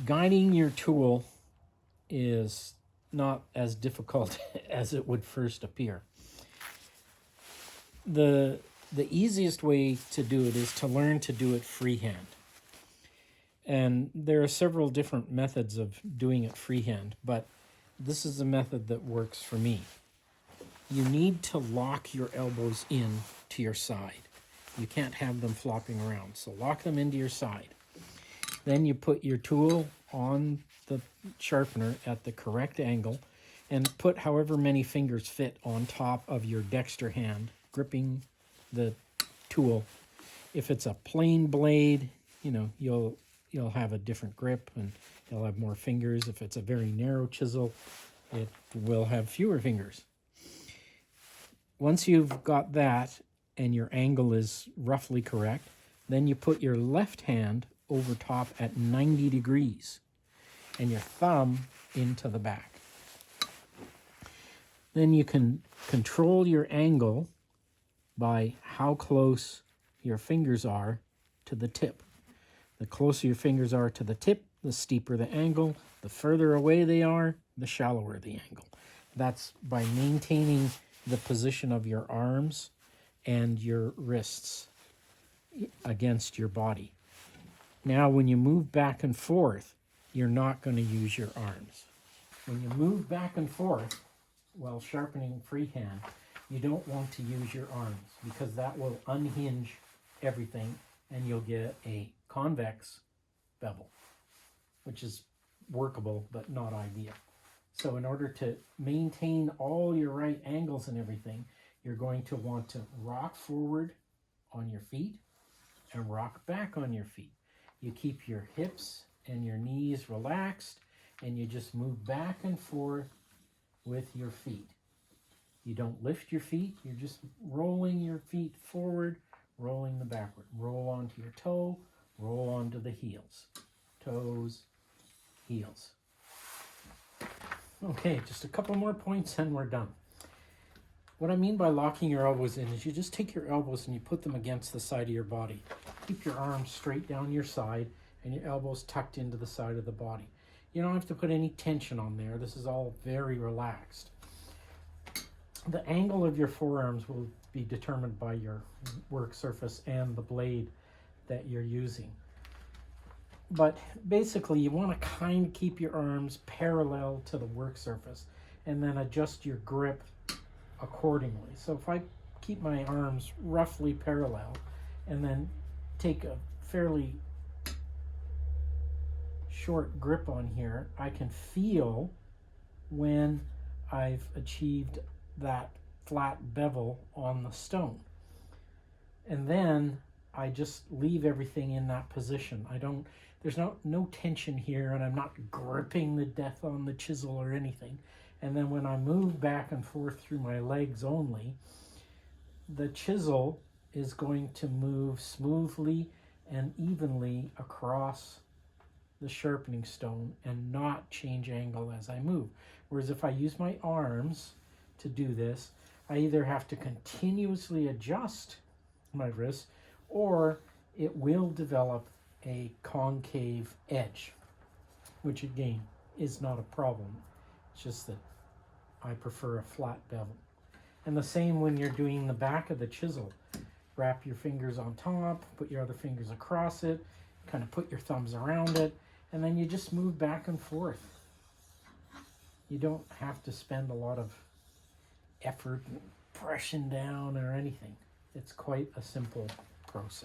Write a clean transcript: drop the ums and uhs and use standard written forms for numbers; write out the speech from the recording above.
Guiding your tool is not as difficult as it would first appear. The easiest way to do it is to learn to do it freehand. And there are several different methods of doing it freehand, but this is the method that works for me. You need to lock your elbows in to your side. You can't have them flopping around, so lock them into your side. Then you put your tool on the sharpener at the correct angle and put however many fingers fit on top of your dexter hand, gripping the tool. If it's a plain blade, you'll have a different grip and you'll have more fingers. If it's a very narrow chisel, it will have fewer fingers. Once you've got that and your angle is roughly correct, then you put your left hand over top at 90 degrees and your thumb into the back. Then you can control your angle by how close your fingers are to the tip. The closer your fingers are to the tip, the steeper the angle. The further away they are, the shallower the angle. That's by maintaining the position of your arms and your wrists against your body. Now, when you move back and forth, you're not going to use your arms. When you move back and forth while sharpening freehand, you don't want to use your arms because that will unhinge everything and you'll get a convex bevel, which is workable but not ideal. So in order to maintain all your right angles and everything, you're going to want to rock forward on your feet and rock back on your feet. You keep your hips and your knees relaxed and you just move back and forth with your feet. You don't lift your feet, you're just rolling your feet forward, rolling them backward. Roll onto your toe, roll onto the heels. Toes, heels. Okay, just a couple more points and we're done. What I mean by locking your elbows in is you just take your elbows and you put them against the side of your body. Keep your arms straight down your side and your elbows tucked into the side of the body. You don't have to put any tension on there. This is all very relaxed. The angle of your forearms will be determined by your work surface and the blade that you're using. But basically, you want to kind of keep your arms parallel to the work surface and then adjust your grip accordingly. So if I keep my arms roughly parallel and then take a fairly short grip on here, I can feel when I've achieved that flat bevel on the stone. And then I just leave everything in that position. There's no tension here and I'm not gripping the death on the chisel or anything. And then when I move back and forth through my legs only, the chisel is going to move smoothly and evenly across the sharpening stone and not change angle as I move. Whereas if I use my arms to do this, I either have to continuously adjust my wrist or it will develop a concave edge, which again is not a problem. It's just that I prefer a flat bevel. And the same when you're doing the back of the chisel. Wrap your fingers on top, put your other fingers across it, kind of put your thumbs around it, and then you just move back and forth. You don't have to spend a lot of effort pressing down or anything. It's quite a simple process.